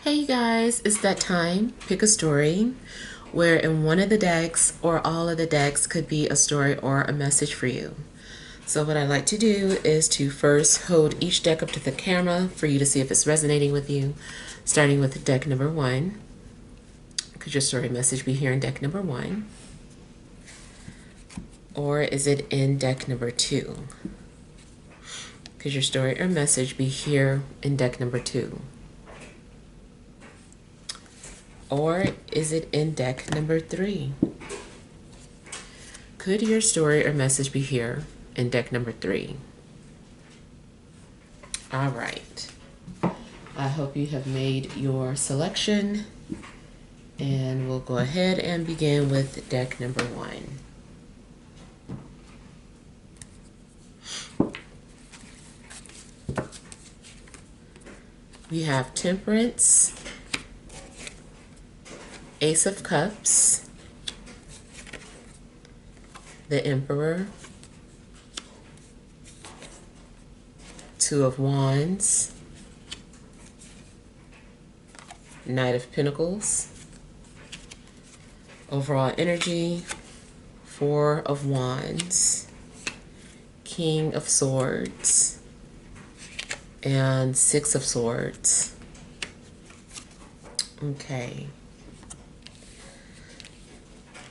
Hey guys, it's that time. Pick a story where in one of the decks or all of the decks could be a story or a message for you. So what I like to do is to first hold each deck up to the camera for you to see if it's resonating with you, starting with deck number 1. Could your story message be here in deck number 1? Or is it in deck number 2? Could your story or message be here in deck number 2? Or is it in deck number 3? Could your story or message be here in deck number 3? All right. I hope you have made your selection, and we'll go ahead and begin with deck number 1. We have Temperance, Ace of Cups, the Emperor, Two of Wands, Knight of Pentacles. Overall energy, Four of Wands, King of Swords, and Six of Swords. Okay.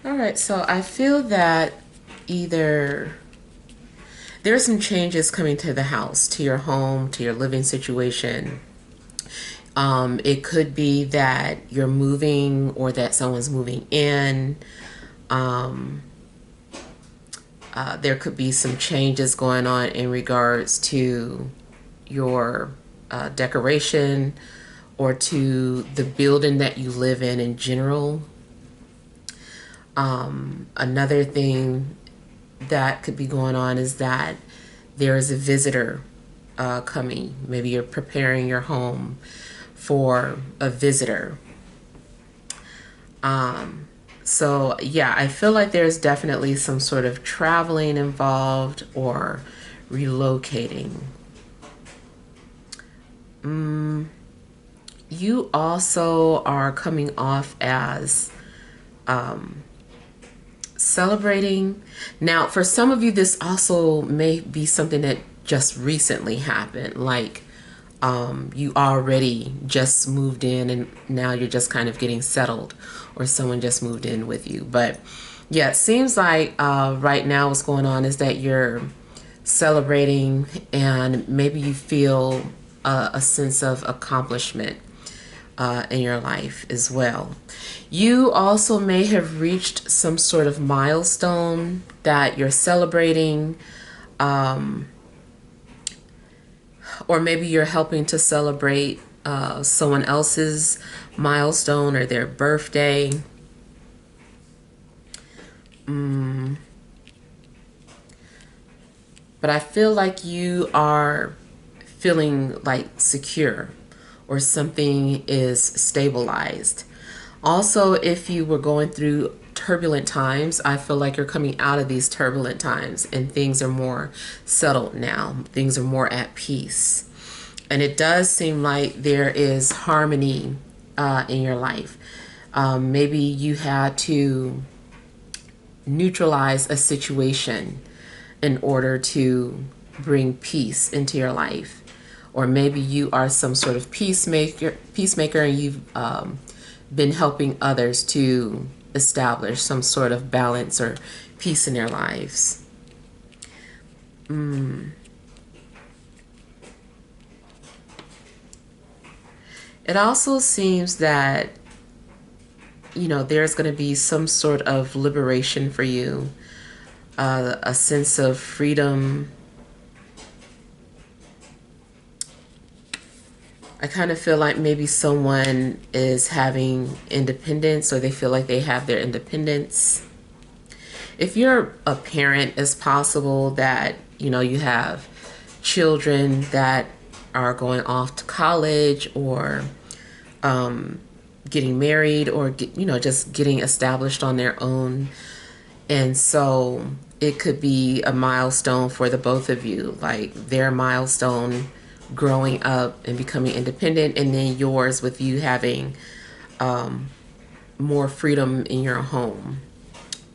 All right, so I feel that either there are some changes coming to the house, to your home, to your living situation. It could be that you're moving or that someone's moving in. There could be some changes going on in regards to your decoration or to the building that you live in general. Another thing that could be going on is that there is a visitor coming. Maybe you're preparing your home for a visitor. So yeah, I feel like there's definitely some sort of traveling involved or relocating. You also are coming off as celebrating. Now, for some of you, this also may be something that just recently happened, like you already just moved in and now you're just kind of getting settled, or someone just moved in with you. But yeah, it seems like right now what's going on is that you're celebrating, and maybe you feel a sense of accomplishment in your life as well. You also may have reached some sort of milestone that you're celebrating, or maybe you're helping to celebrate someone else's milestone or their birthday. But I feel like you are feeling like secure, or something is stabilized. Also, if you were going through turbulent times, I feel like you're coming out of these turbulent times and things are more settled now. Things are more at peace. And it does seem like there is harmony in your life. Maybe you had to neutralize a situation in order to bring peace into your life. Or maybe you are some sort of peacemaker, and you've been helping others to establish some sort of balance or peace in their lives. It also seems that, you know, there's going to be some sort of liberation for you, a sense of freedom. I kind of feel like maybe someone is having independence, or they feel like they have their independence. If you're a parent, it's possible that, you know, you have children that are going off to college, or getting married, or you know, just getting established on their own. And so it could be a milestone for the both of you, like their milestone growing up and becoming independent, and then yours with you having more freedom in your home,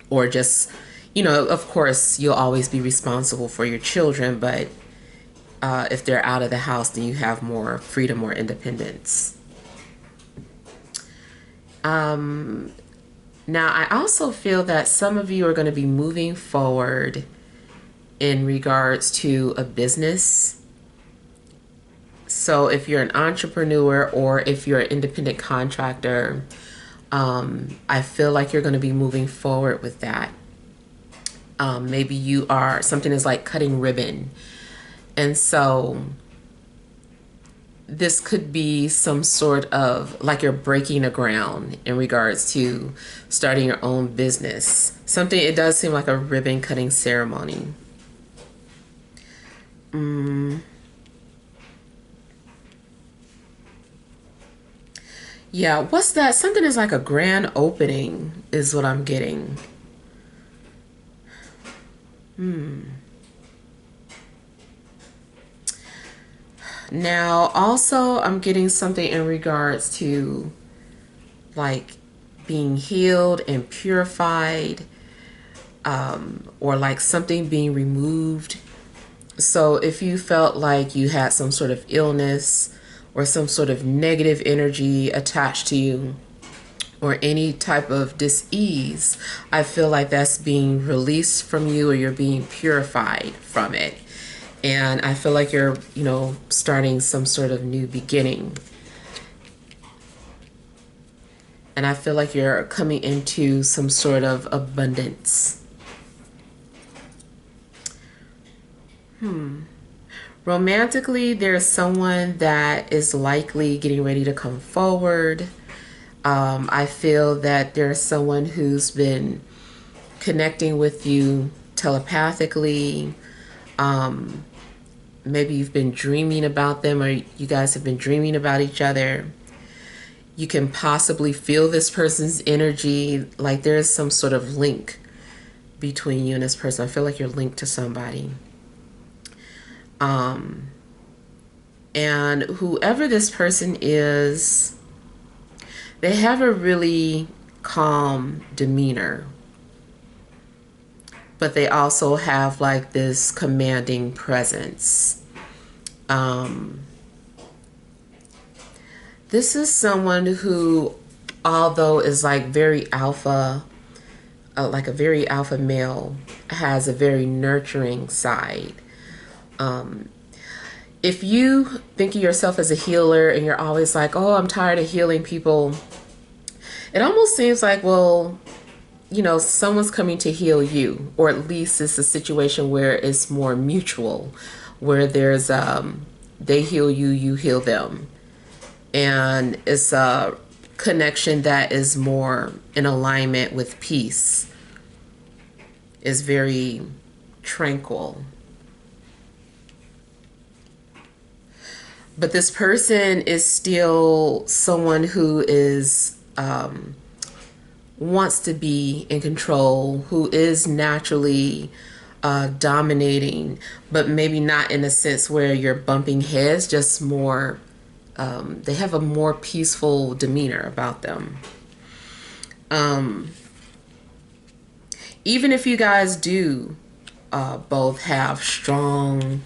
or just, of course, you'll always be responsible for your children, but if they're out of the house, then you have more freedom or independence. Now, I also feel that some of you are going to be moving forward in regards to a business. So if you're an entrepreneur or if you're an independent contractor, I feel like you're going to be moving forward with that. Maybe you are, something is like cutting ribbon. And so this could be some sort of like you're breaking the ground in regards to starting your own business. Something, it does seem like a ribbon cutting ceremony. Yeah, what's that? Something is like a grand opening is what I'm getting. Now, also, I'm getting something in regards to like being healed and purified, or like something being removed. So if you felt like you had some sort of illness or some sort of negative energy attached to you, or any type of dis-ease, I feel like that's being released from you, or you're being purified from it. And I feel like you're, starting some sort of new beginning. And I feel like you're coming into some sort of abundance. Romantically, there's someone that is likely getting ready to come forward. I feel that there's someone who's been connecting with you telepathically. Maybe you've been dreaming about them, or you guys have been dreaming about each other. You can possibly feel this person's energy, like there's some sort of link between you and this person. I feel like you're linked to somebody. And whoever this person is, they have a really calm demeanor, but they also have like this commanding presence. This is someone who, although is like very alpha, like a very alpha male, has a very nurturing side. If you think of yourself as a healer and you're always like, oh, I'm tired of healing people, it almost seems like, well, someone's coming to heal you, or at least it's a situation where it's more mutual, where there's, they heal you, you heal them. And it's a connection that is more in alignment with peace, is very tranquil. But this person is still someone who is, wants to be in control, who is naturally dominating, but maybe not in a sense where you're bumping heads, just more, they have a more peaceful demeanor about them. Even if you guys do both have strong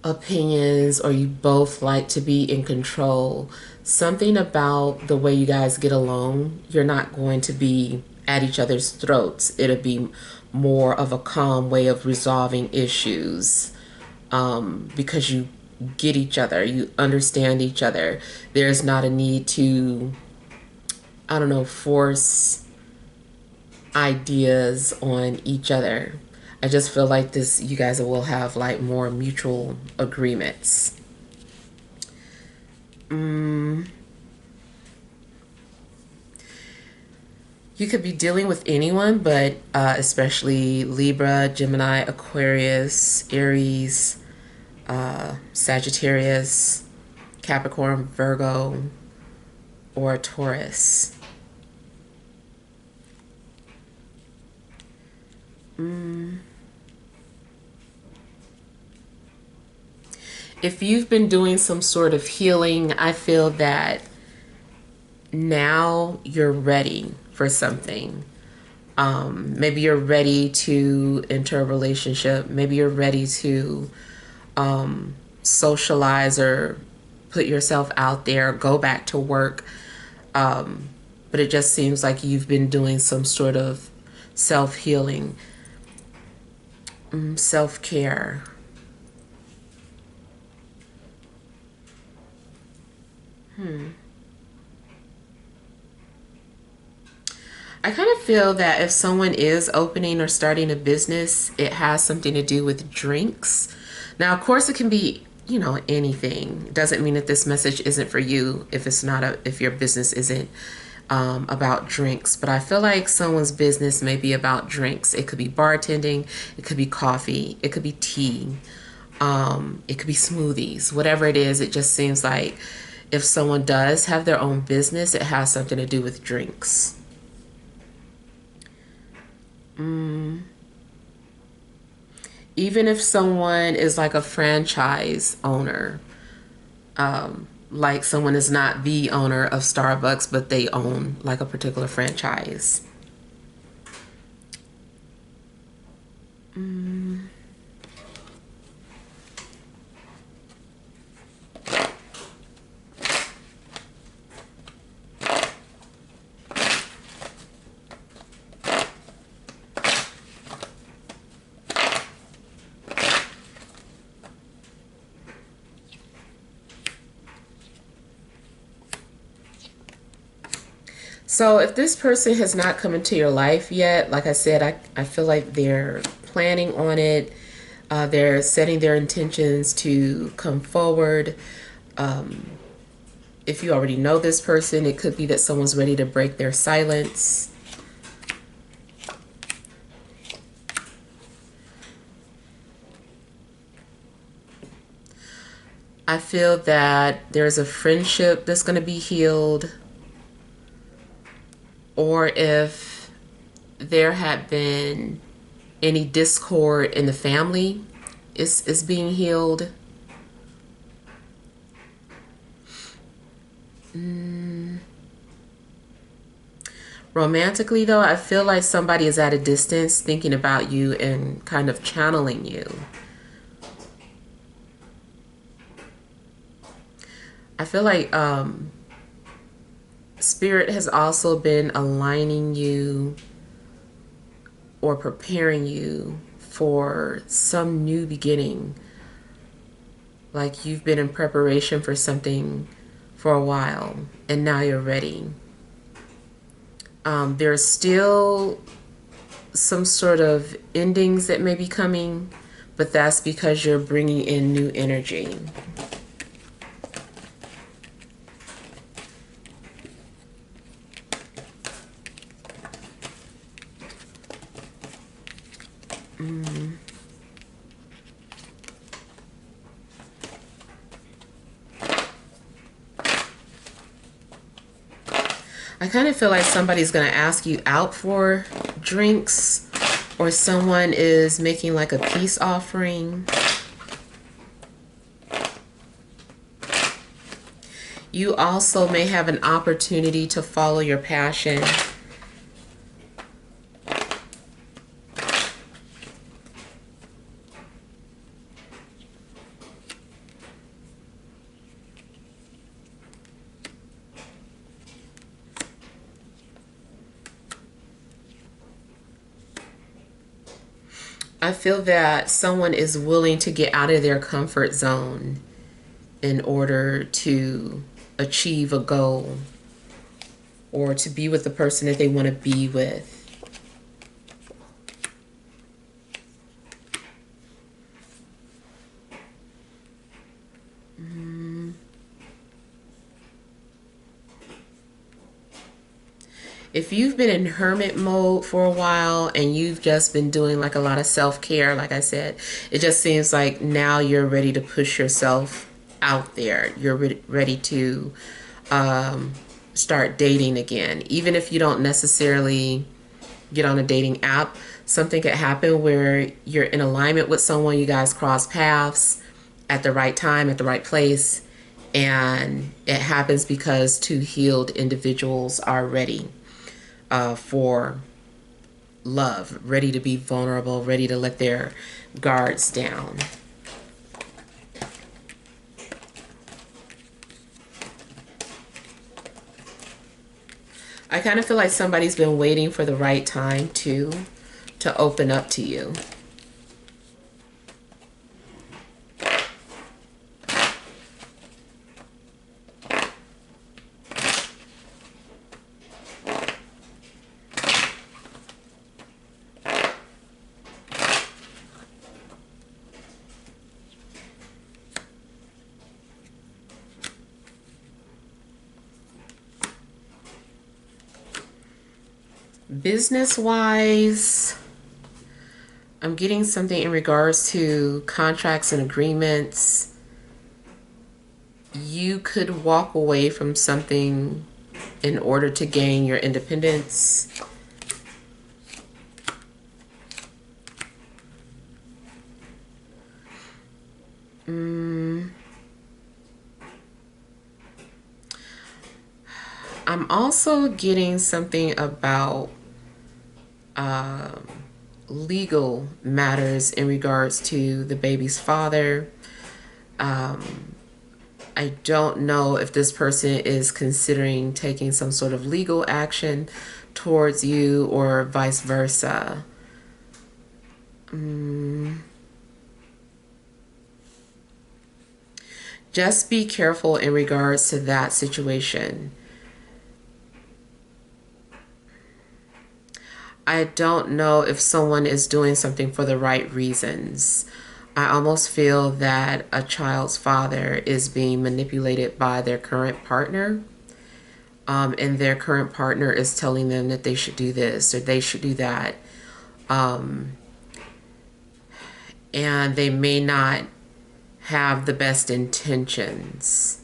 opinions, or you both like to be in control, something about the way you guys get along, you're not going to be at each other's throats. It'll be more of a calm way of resolving issues, because you get each other, you understand each other. There's not a need to, I don't know, force ideas on each other. I just feel like this, you guys will have like more mutual agreements. You could be dealing with anyone, but especially Libra, Gemini, Aquarius, Aries, Sagittarius, Capricorn, Virgo, or Taurus. If you've been doing some sort of healing, I feel that now you're ready for something. Maybe you're ready to enter a relationship. Maybe you're ready to socialize or put yourself out there, go back to work. But it just seems like you've been doing some sort of self-healing, self-care. I kind of feel that if someone is opening or starting a business, it has something to do with drinks. Now, of course, it can be, anything. It doesn't mean that this message isn't for you if your business isn't about drinks. But I feel like someone's business may be about drinks. It could be bartending, it could be coffee, it could be tea, it could be smoothies, whatever it is. It just seems like if someone does have their own business, it has something to do with drinks. Even if someone is like a franchise owner, like someone is not the owner of Starbucks, but they own like a particular franchise. So if this person has not come into your life yet, like I said, I feel like they're planning on it. They're setting their intentions to come forward. If you already know this person, it could be that someone's ready to break their silence. I feel that there's a friendship that's going to be healed. Or if there had been any discord in the family, is being healed. Romantically, though, I feel like somebody is at a distance thinking about you and kind of channeling you. I feel like Spirit has also been aligning you or preparing you for some new beginning. Like you've been in preparation for something for a while and now you're ready. There's still some sort of endings that may be coming, but that's because you're bringing in new energy. I kind of feel like somebody's going to ask you out for drinks, or someone is making like a peace offering. You also may have an opportunity to follow your passion. I feel that someone is willing to get out of their comfort zone in order to achieve a goal or to be with the person that they want to be with. If you've been in hermit mode for a while and you've just been doing like a lot of self-care, like I said, it just seems like now you're ready to push yourself out there. You're ready to start dating again. Even if you don't necessarily get on a dating app, something could happen where you're in alignment with someone, you guys cross paths, at the right time, at the right place. And it happens because two healed individuals are ready for love, ready to be vulnerable, ready to let their guards down. I kind of feel like somebody's been waiting for the right time to open up to you. Business-wise, I'm getting something in regards to contracts and agreements. You could walk away from something in order to gain your independence. I'm also getting something about legal matters in regards to the baby's father. I don't know if this person is considering taking some sort of legal action towards you or vice versa. Just be careful in regards to that situation. I don't know if someone is doing something for the right reasons. I almost feel that a child's father is being manipulated by their current partner. And their current partner is telling them that they should do this or they should do that. And they may not have the best intentions.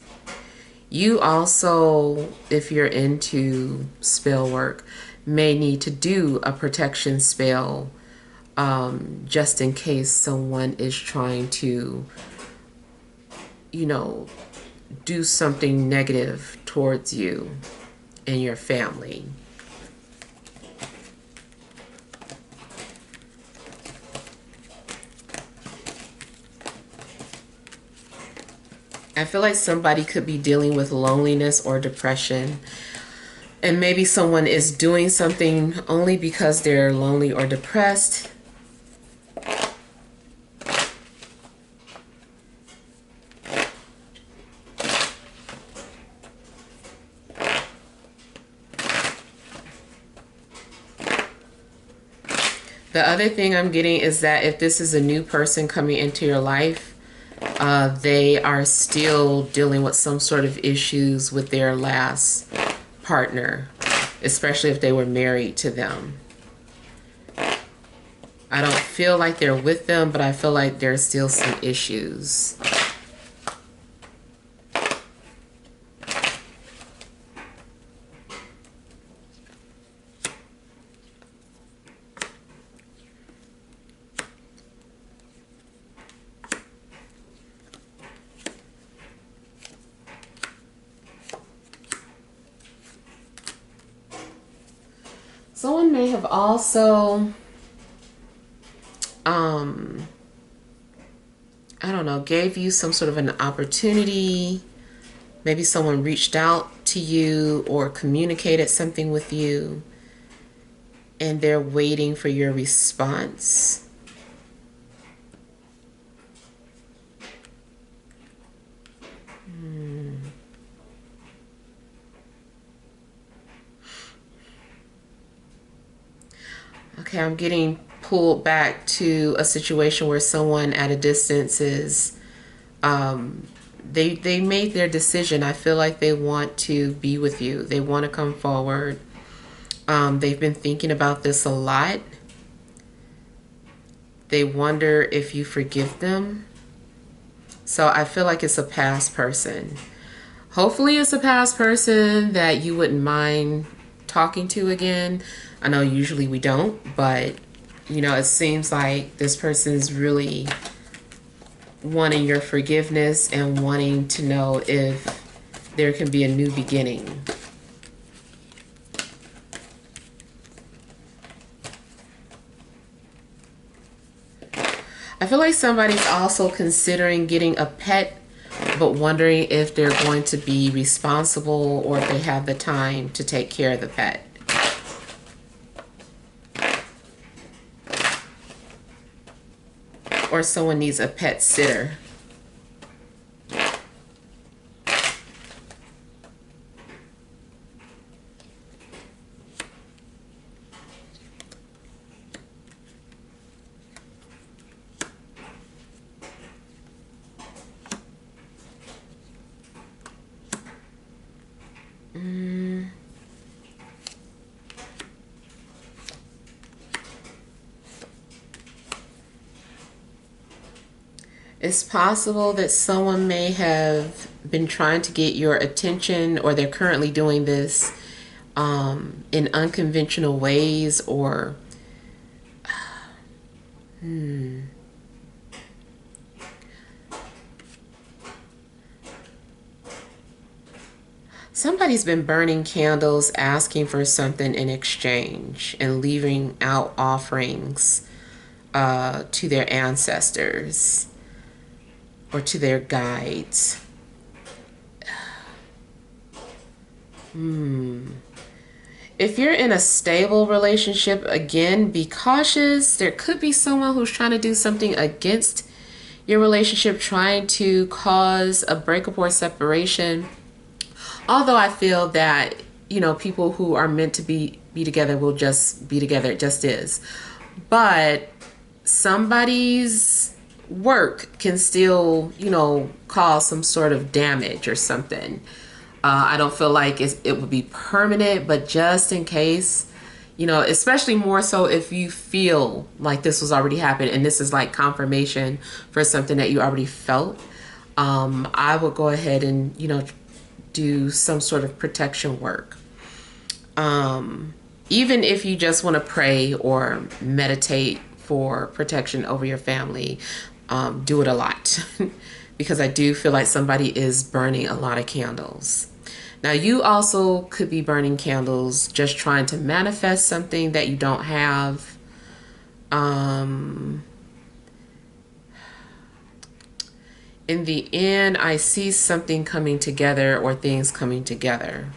You also, if you're into spell work, may need to do a protection spell just in case someone is trying to, do something negative towards you and your family. I feel like somebody could be dealing with loneliness or depression. And maybe someone is doing something only because they're lonely or depressed. The other thing I'm getting is that if this is a new person coming into your life, they are still dealing with some sort of issues with their last partner, especially if they were married to them. I don't feel like they're with them, but I feel like there's still some issues. Someone may have also, I don't know, gave you some sort of an opportunity. Maybe someone reached out to you or communicated something with you, and they're waiting for your response. Okay, I'm getting pulled back to a situation where someone at a distance is, they made their decision. I feel like they want to be with you. They want to come forward. They've been thinking about this a lot. They wonder if you forgive them. So I feel like it's a past person. Hopefully it's a past person that you wouldn't mind talking to again. I know usually we don't, but it seems like this person is really wanting your forgiveness and wanting to know if there can be a new beginning. I feel like somebody's also considering getting a pet, but wondering if they're going to be responsible or if they have the time to take care of the pet. Or someone needs a pet sitter. It's possible that someone may have been trying to get your attention, or they're currently doing this in unconventional ways, or somebody's been burning candles asking for something in exchange and leaving out offerings to their ancestors or to their guides. If you're in a stable relationship, again, be cautious. There could be someone who's trying to do something against your relationship, trying to cause a breakup or separation. Although I feel that, you know, people who are meant to be together will just be together. It just is. But somebody's work can still, you know, cause some sort of damage or something. I don't feel like it would be permanent, but just in case, you know, especially more so if you feel like this was already happened and this is like confirmation for something that you already felt, I would go ahead and, you know, do some sort of protection work. Even if you just want to pray or meditate for protection over your family, do it a lot because I do feel like somebody is burning a lot of candles. Now, you also could be burning candles just trying to manifest something that you don't have. In the end, I see something coming together or things coming together.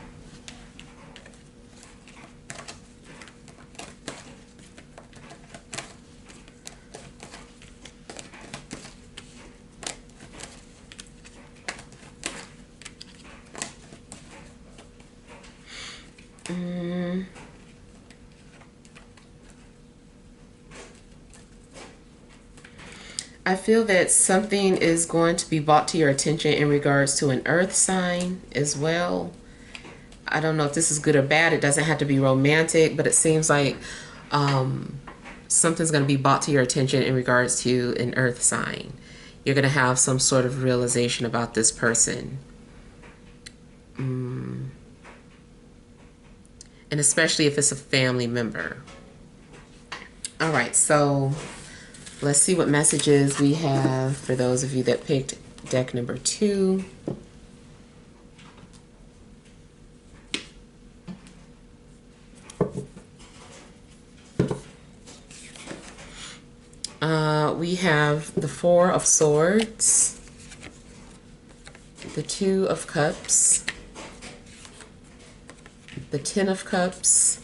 I feel that something is going to be brought to your attention in regards to an earth sign as well. I don't know if this is good or bad. It doesn't have to be romantic, but it seems like something's going to be brought to your attention in regards to an earth sign. You're going to have some sort of realization about this person. And especially if it's a family member. All right, so let's see what messages we have for those of you that picked deck number 2. We have the 4 of Swords, the 2 of Cups, the 10 of Cups,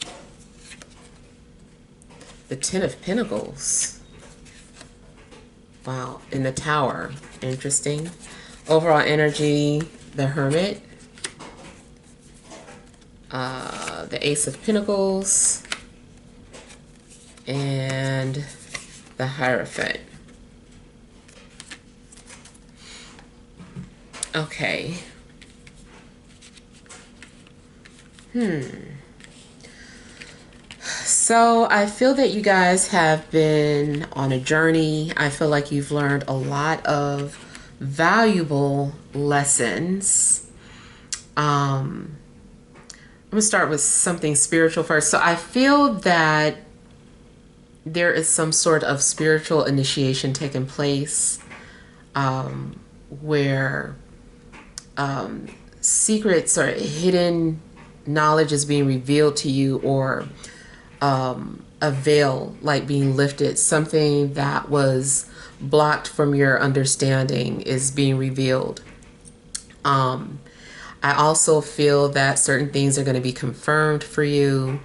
the 10 of Pentacles. Wow, in the Tower. Interesting. Overall energy, the Hermit, the Ace of Pentacles, and the Hierophant. Okay. So I feel that you guys have been on a journey. I feel like you've learned a lot of valuable lessons. I'm going to start with something spiritual first. So I feel that there is some sort of spiritual initiation taking place. where secrets or hidden knowledge is being revealed to you, or a veil like being lifted, something that was blocked from your understanding is being revealed. I also feel that certain things are going to be confirmed for you.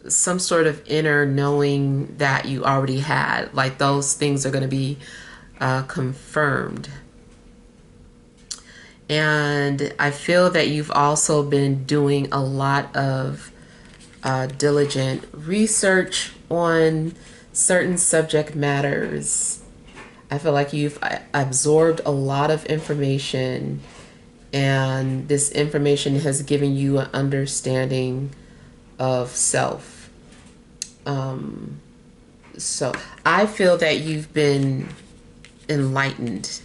Some sort of inner knowing that you already had, like those things are going to be confirmed. And I feel that you've also been doing a lot of diligent research on certain subject matters. I feel like you've absorbed a lot of information, and this information has given you an understanding of self. So I feel that you've been enlightened.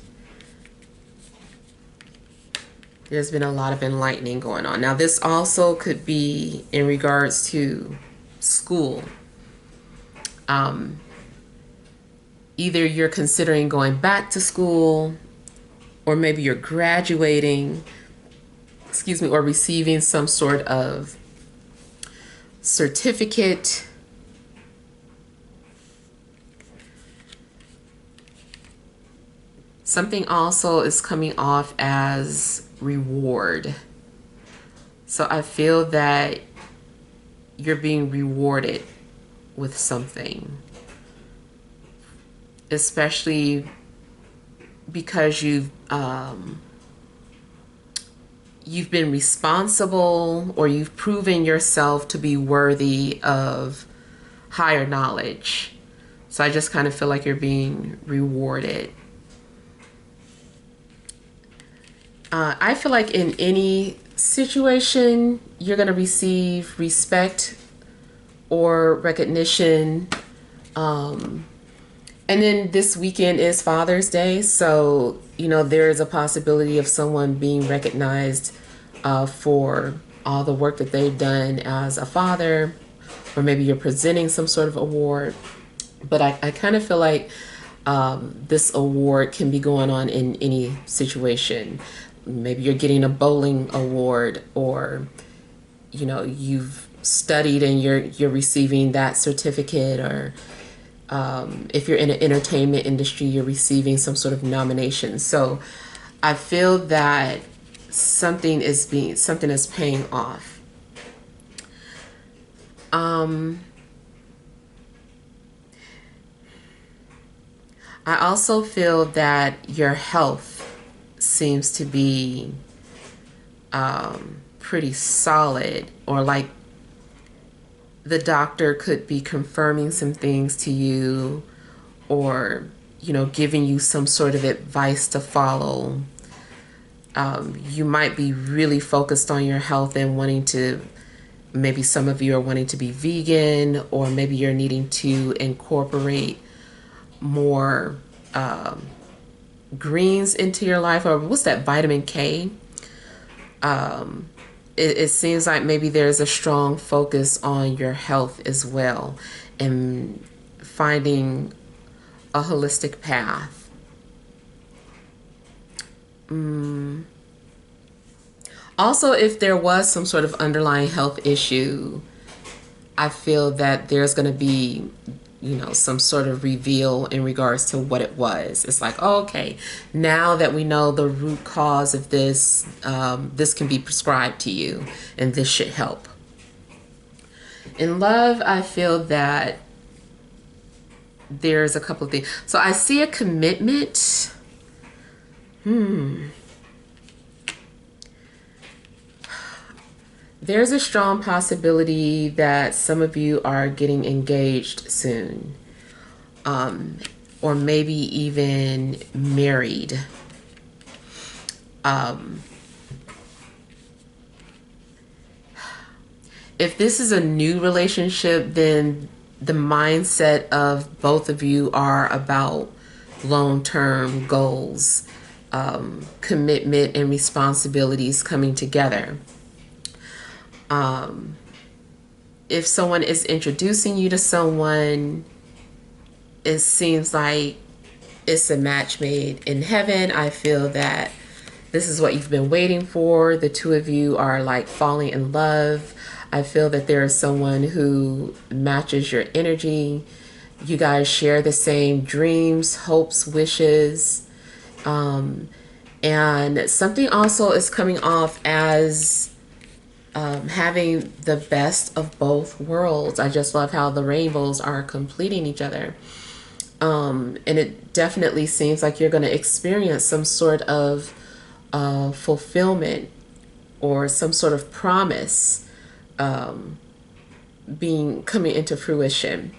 There's been a lot of enlightening going on. Now, this also could be in regards to school. Either you're considering going back to school, or maybe you're graduating, or receiving some sort of certificate. Something also is coming off as reward. So I feel that you're being rewarded with something, especially because you've been responsible, or you've proven yourself to be worthy of higher knowledge. So I just kind of feel like you're being rewarded. I feel like in any situation, you're going to receive respect or recognition. And then this weekend is Father's Day. So, there is a possibility of someone being recognized for all the work that they've done as a father, or maybe you're presenting some sort of award. But I kind of feel like this award can be going on in any situation. Maybe you're getting a bowling award, or you've studied and you're receiving that certificate, or if you're in an entertainment industry, you're receiving some sort of nomination. So I feel that something is paying off. I also feel that your health seems to be pretty solid, or like the doctor could be confirming some things to you, or giving you some sort of advice to follow. You might be really focused on your health and wanting to, maybe some of you are wanting to be vegan, or maybe you're needing to incorporate more greens into your life, or what's that, vitamin K? It seems like maybe there's a strong focus on your health as well, and finding a holistic path. Also, if there was some sort of underlying health issue, I feel that there's going to be some sort of reveal in regards to what it was. It's like, oh, okay, now that we know the root cause of this, this can be prescribed to you, and this should help. In love, I feel that there's a couple of things. So I see a commitment. There's a strong possibility that some of you are getting engaged soon, or maybe even married. If this is a new relationship, then the mindset of both of you are about long-term goals, commitment and responsibilities coming together. If someone is introducing you to someone, it seems like it's a match made in heaven. I feel that this is what you've been waiting for. The two of you are like falling in love. I feel that there is someone who matches your energy. You guys share the same dreams, hopes, wishes. And something also is coming off as having the best of both worlds. I just love how the rainbows are completing each other. And it definitely seems like you're going to experience some sort of fulfillment or some sort of promise coming into fruition.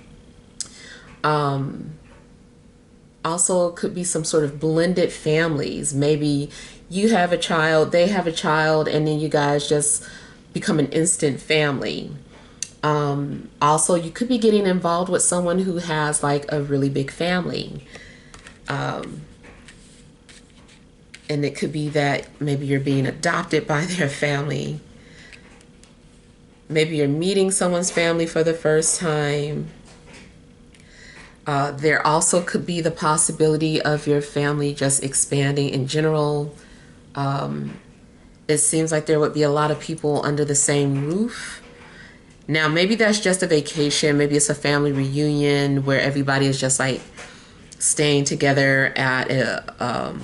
Also, could be some sort of blended families. Maybe you have a child, they have a child, and then you guys just become an instant family. Also, you could be getting involved with someone who has like a really big family. And it could be that maybe you're being adopted by their family. Maybe you're meeting someone's family for the first time. There also could be the possibility of your family just expanding in general. It seems like there would be a lot of people under the same roof. Now, maybe that's just a vacation. Maybe it's a family reunion where everybody is just like staying together at a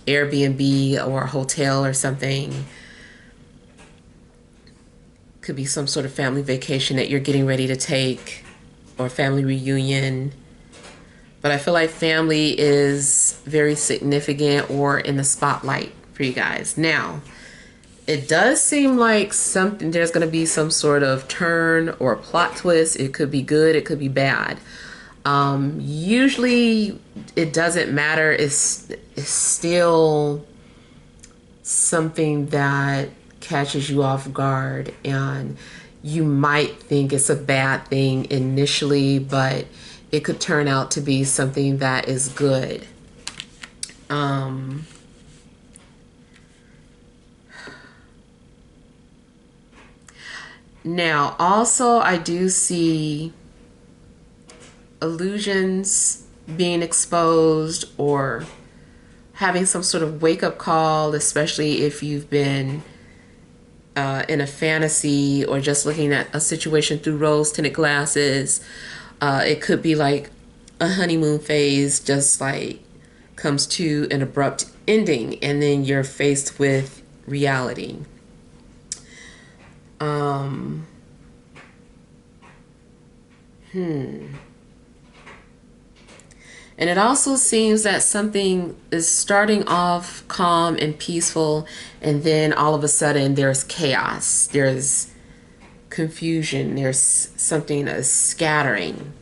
Airbnb or a hotel or something. Could be some sort of family vacation that you're getting ready to take, or family reunion. But I feel like family is very significant or in the spotlight for you guys. Now, it does seem like there's going to be some sort of turn or plot twist. It could be good, it could be bad. Usually it doesn't matter. It's still something that catches you off guard, and you might think it's a bad thing initially, but it could turn out to be something that is good. Now, also, I do see illusions being exposed or having some sort of wake-up call, especially if you've been in a fantasy or just looking at a situation through rose-tinted glasses. It could be like a honeymoon phase just like comes to an abrupt ending, and then you're faced with reality. And it also seems that something is starting off calm and peaceful, and then all of a sudden there's chaos, there's confusion, there's something that's scattering.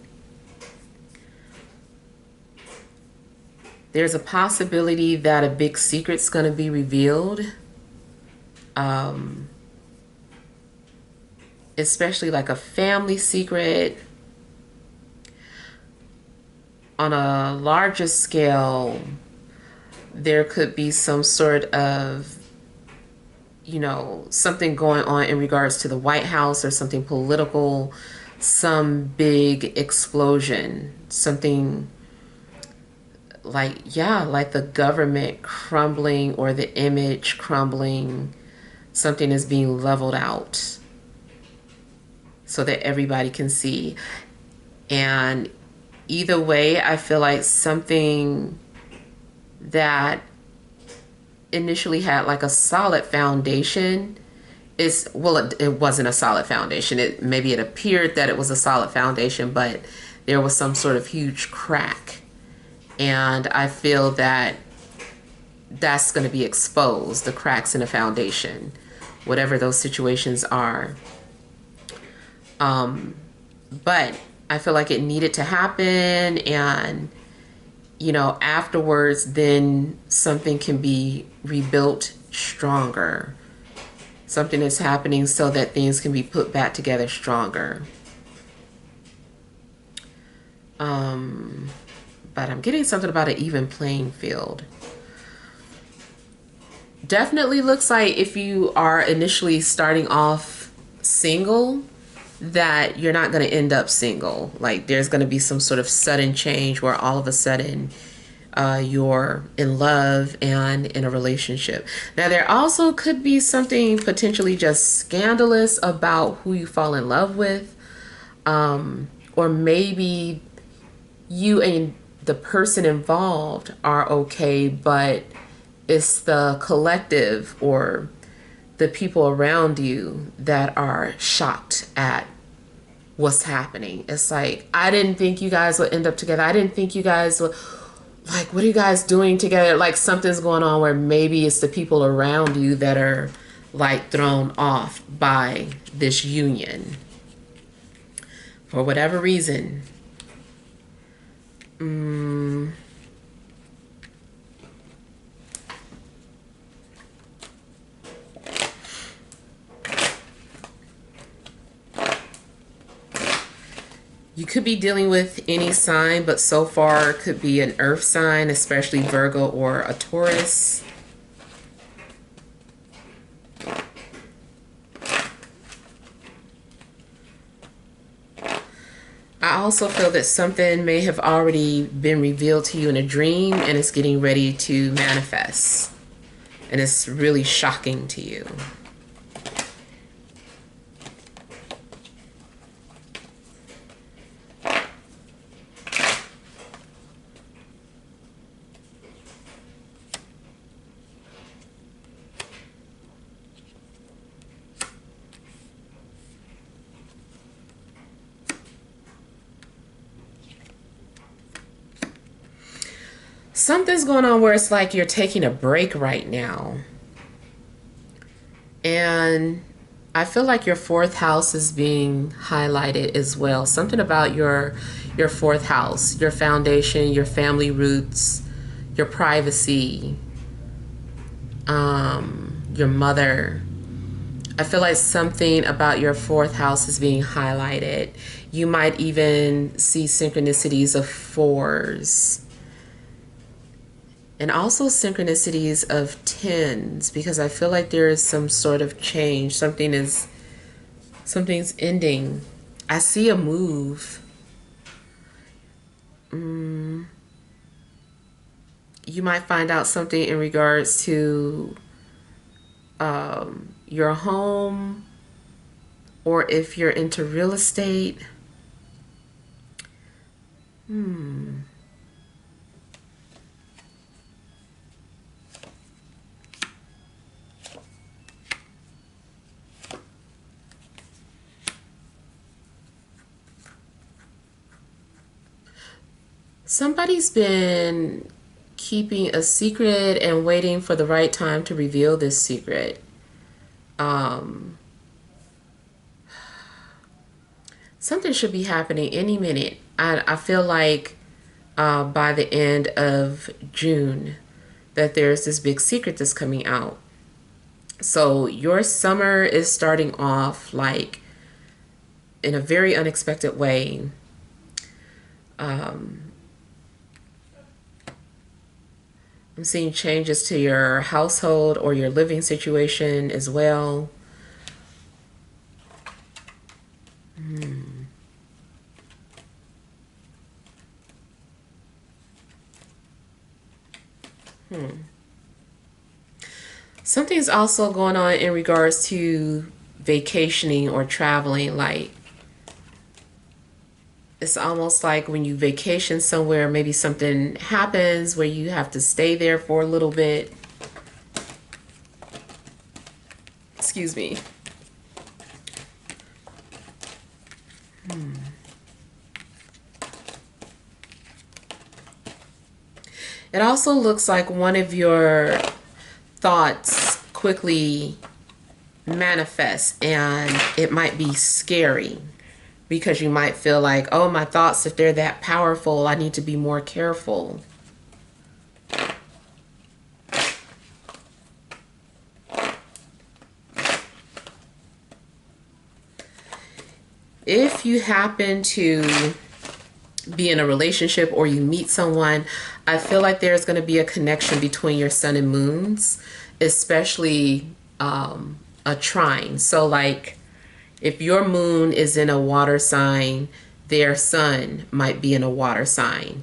There's a possibility that a big secret's going to be revealed. Especially like a family secret. On a larger scale, there could be some sort of, something going on in regards to the White House or something political, some big explosion, something like the government crumbling or the image crumbling. Something is being leveled out so that everybody can see. And either way, I feel like something that initially had like a solid foundation it wasn't a solid foundation. Maybe it appeared that it was a solid foundation, but there was some sort of huge crack. And I feel that that's going to be exposed, the cracks in the foundation, whatever those situations are. But I feel like it needed to happen, and afterwards then something can be rebuilt stronger. Something is happening so that things can be put back together stronger. But I'm getting something about an even playing field. Definitely looks like if you are initially starting off single, that you're not going to end up single. Like there's going to be some sort of sudden change where all of a sudden you're in love and in a relationship. Now there also could be something potentially just scandalous about who you fall in love with, or maybe you and the person involved are okay, but it's the collective or the people around you that are shocked at what's happening. It's like, I didn't think you guys would end up together. I didn't think you guys would, like, what are you guys doing together? Like something's going on where maybe it's the people around you that are like thrown off by this union for whatever reason. You could be dealing with any sign, but so far it could be an earth sign, especially Virgo or a Taurus. I also feel that something may have already been revealed to you in a dream and it's getting ready to manifest. And it's really shocking to you. Something's going on where it's like you're taking a break right now. And I feel like your fourth house is being highlighted as well. Something about your fourth house, your foundation, your family roots, your privacy, your mother. I feel like something about your fourth house is being highlighted. You might even see synchronicities of fours. And also synchronicities of tens, because I feel like there is some sort of change. Something's ending. I see a move. You might find out something in regards to your home, or if you're into real estate. Somebody's been keeping a secret and waiting for the right time to reveal this secret. Something should be happening any minute. I feel like by the end of June that there's this big secret that's coming out. So your summer is starting off like in a very unexpected way. I'm seeing changes to your household or your living situation as well. Something's also going on in regards to vacationing or traveling. Like, it's almost like when you vacation somewhere, maybe something happens where you have to stay there for a little bit. Excuse me. It also looks like one of your thoughts quickly manifests, and it might be scary. Because you might feel like, oh, my thoughts, if they're that powerful, I need to be more careful. If you happen to be in a relationship or you meet someone, I feel like there's going to be a connection between your sun and moons, especially a trine. So like, If your moon is in a water sign, their sun might be in a water sign.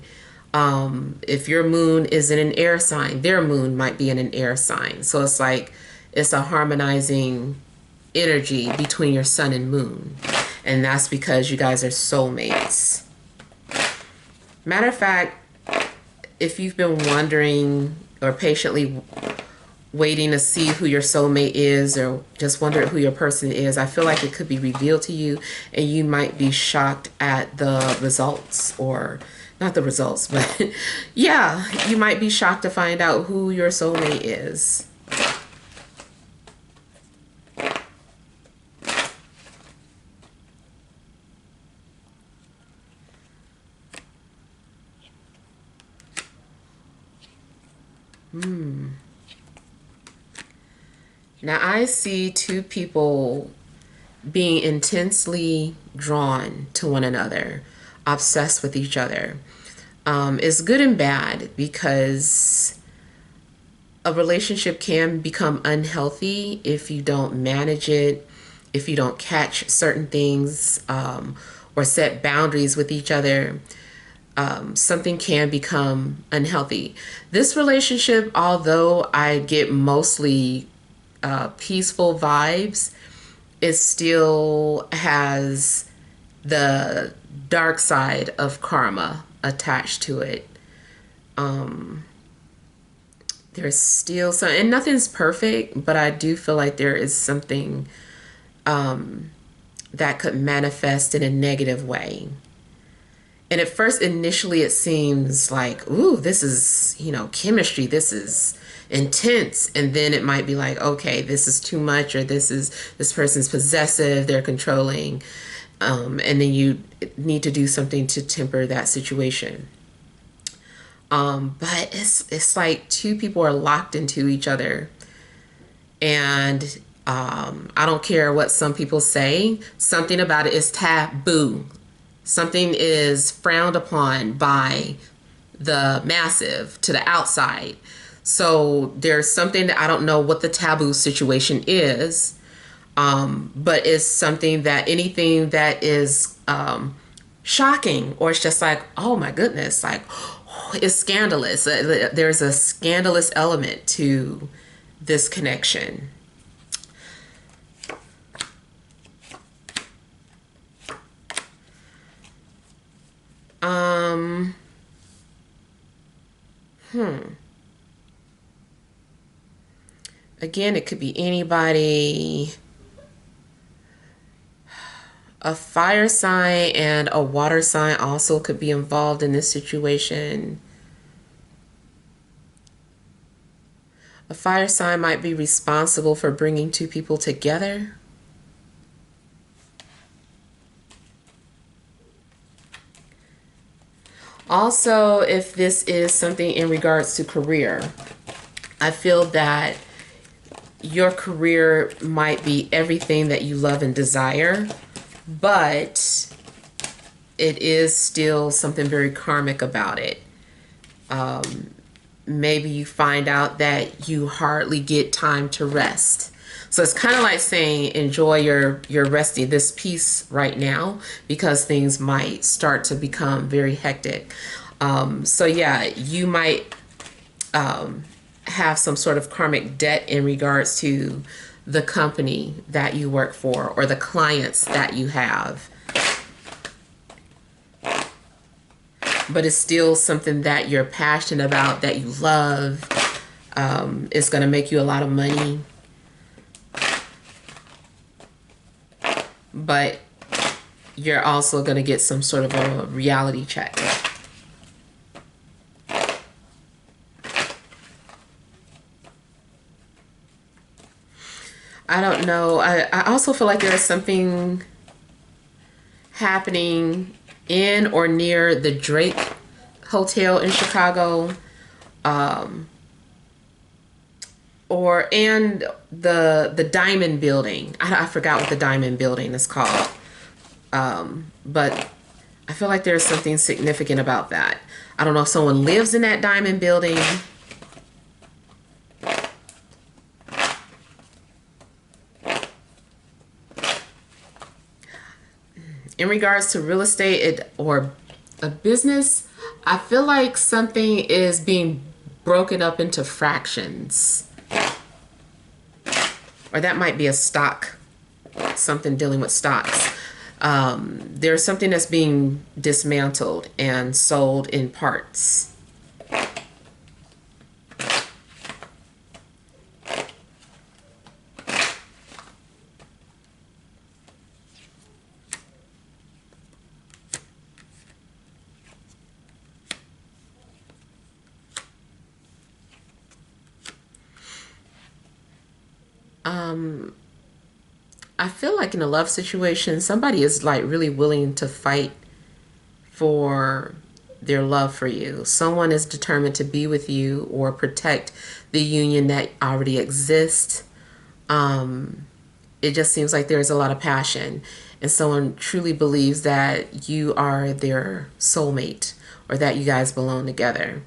If your moon is in an air sign, their moon might be in an air sign. So it's like it's a harmonizing energy between your sun and moon. And that's because you guys are soulmates. Matter of fact, if you've been wondering or patiently waiting to see who your soulmate is, or just wondering who your person is, I feel like it could be revealed to you, and you might be shocked at the results, or not the results, but yeah, you might be shocked to find out who your soulmate is. Now I see two people being intensely drawn to one another, obsessed with each other. It's good and bad, because a relationship can become unhealthy if you don't manage it, if you don't catch certain things, or set boundaries with each other. Something can become unhealthy. This relationship, although I get mostly peaceful vibes, it still has the dark side of karma attached to it. There's still some, and nothing's perfect, but I do feel like there is something that could manifest in a negative way. And at first, initially, it seems like, ooh, this is, chemistry. This is intense. And then it might be like, okay, this is too much, or this person's possessive, they're controlling. And then you need to do something to temper that situation. But it's like two people are locked into each other. And I don't care what some people say. Something about it is taboo. Something is frowned upon by the massive to the outside. So there's something that I don't know what the taboo situation is, but it's something that anything that is shocking, or it's just like, oh my goodness, like, it's scandalous. There's a scandalous element to this connection. Again, it could be anybody. A fire sign and a water sign also could be involved in this situation. A fire sign might be responsible for bringing two people together. Also, if this is something in regards to career, I feel that your career might be everything that you love and desire, but it is still something very karmic about it. Maybe you find out that you hardly get time to rest. So it's kind of like saying, enjoy your resting, this peace right now, because things might start to become very hectic. So yeah, you might have some sort of karmic debt in regards to the company that you work for, or the clients that you have. But it's still something that you're passionate about, that you love. It's going to make you a lot of money. But you're also going to get some sort of a reality check. I don't know. I also feel like there is something happening in or near the Drake Hotel in Chicago, and the Diamond Building. I forgot what the Diamond Building is called, but I feel like there's something significant about that. I don't know if someone lives in that Diamond Building. In regards to real estate or a business, I feel like something is being broken up into fractions. Or that might be a stock, something dealing with stocks. There's something that's being dismantled and sold in parts. I feel like in a love situation, somebody is like really willing to fight for their love for you. Someone is determined to be with you or protect the union that already exists. It just seems like there's a lot of passion, and someone truly believes that you are their soulmate or that you guys belong together.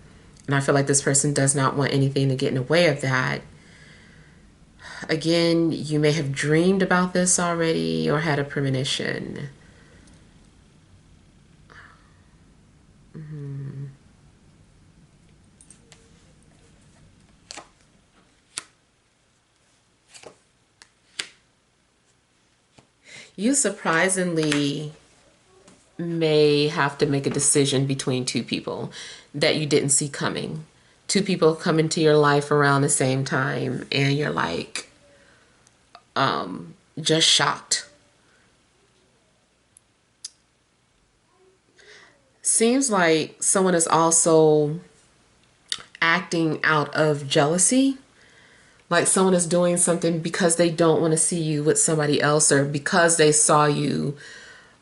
And I feel like this person does not want anything to get in the way of that. Again, you may have dreamed about this already or had a premonition. You surprisingly may have to make a decision between two people that you didn't see coming. Two people come into your life around the same time, and you're like, just shocked. Seems like someone is also acting out of jealousy. Like someone is doing something because they don't want to see you with somebody else, or because they saw you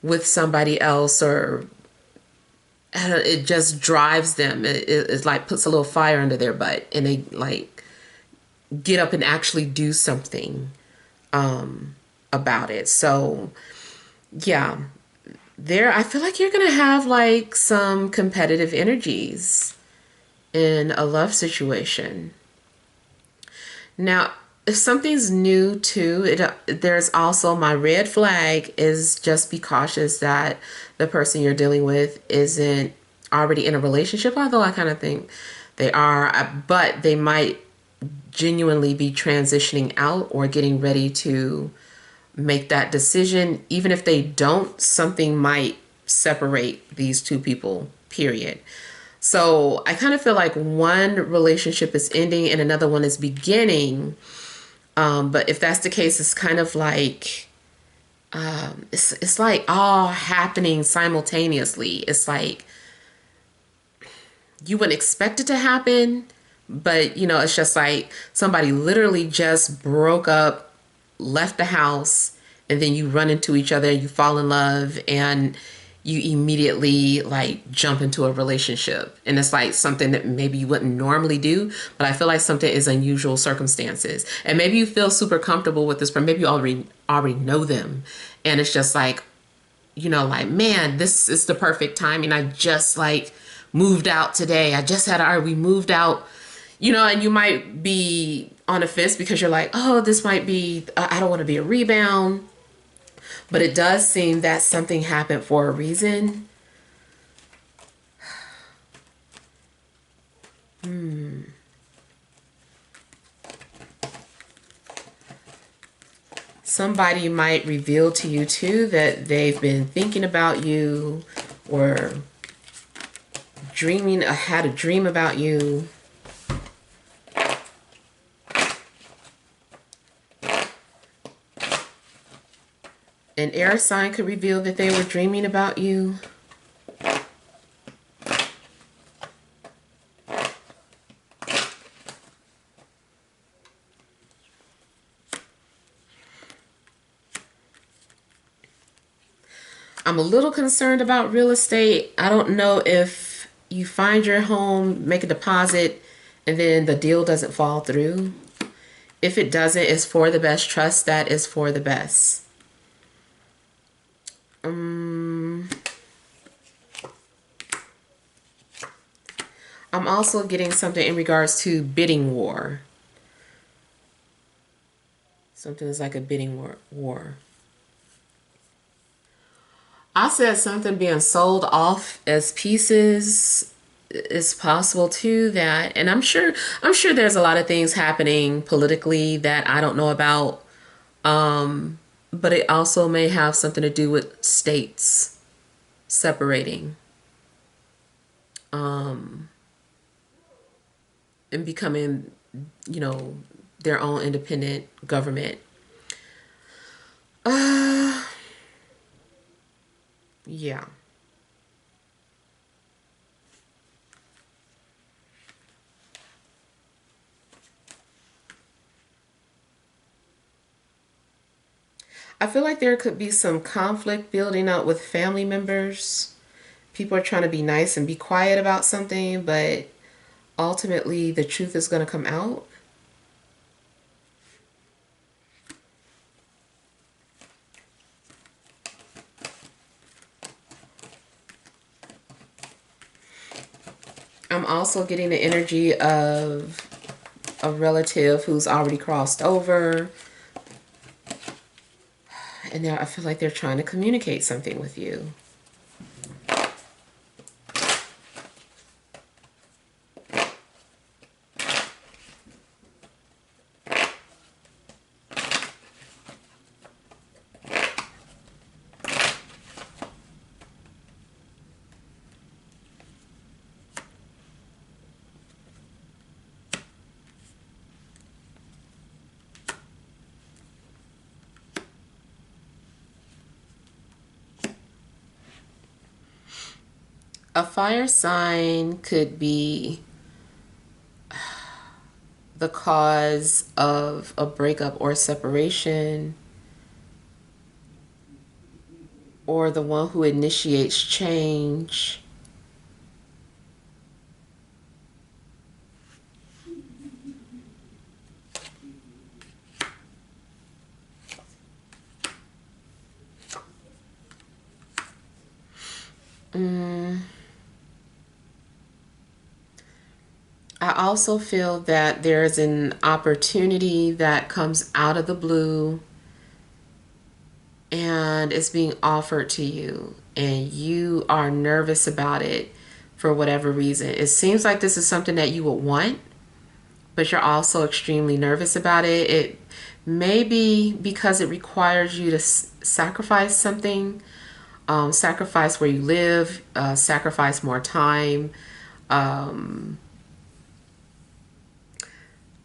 with somebody else, or it just drives them. It like puts a little fire under their butt, and they like get up and actually do something about it. So yeah, there, I feel like you're gonna have like some competitive energies in a love situation. Now, if something's new too, there's also my red flag is just be cautious that the person you're dealing with isn't already in a relationship, although I kind of think they are, but they might genuinely be transitioning out or getting ready to make that decision. Even if they don't, something might separate these two people, period. So I kind of feel like one relationship is ending and another one is beginning. But if that's the case, it's kind of like it's like all happening simultaneously. It's like you wouldn't expect it to happen, but you know, it's just like somebody literally just broke up, left the house, and then you run into each other, you fall in love, and you immediately like jump into a relationship. And it's like something that maybe you wouldn't normally do, but I feel like something is unusual circumstances. And maybe you feel super comfortable with this, but maybe you already know them. And it's just like, you know, like, man, this is the perfect timing. I just like moved out today. I just had we moved out, you know, and you might be on a fence because you're like, oh, this might be, I don't want to be a rebound. But it does seem that something happened for a reason. Somebody might reveal to you too that they've been thinking about you or dreaming, had a dream about you. An air sign could reveal that they were dreaming about you. I'm a little concerned about real estate. I don't know if you find your home, make a deposit, and then the deal doesn't fall through. If it doesn't, it's for the best. Trust that is for the best. I'm also getting something in regards to bidding war. Something is like a bidding war. I said something being sold off as pieces is possible too. That, and I'm sure there's a lot of things happening politically that I don't know about. But it also may have something to do with states separating and becoming, you know, their own independent government. Yeah. I feel like there could be some conflict building up with family members. People are trying to be nice and be quiet about something, but ultimately the truth is going to come out. I'm also getting the energy of a relative who's already crossed over. And now I feel like they're trying to communicate something with you. A fire sign could be the cause of a breakup or separation, or the one who initiates change. I also feel that there's an opportunity that comes out of the blue and it's being offered to you, and you are nervous about it for whatever reason. It seems like this is something that you would want, but you're also extremely nervous about it. It may be because it requires you to sacrifice something, sacrifice where you live, sacrifice more time.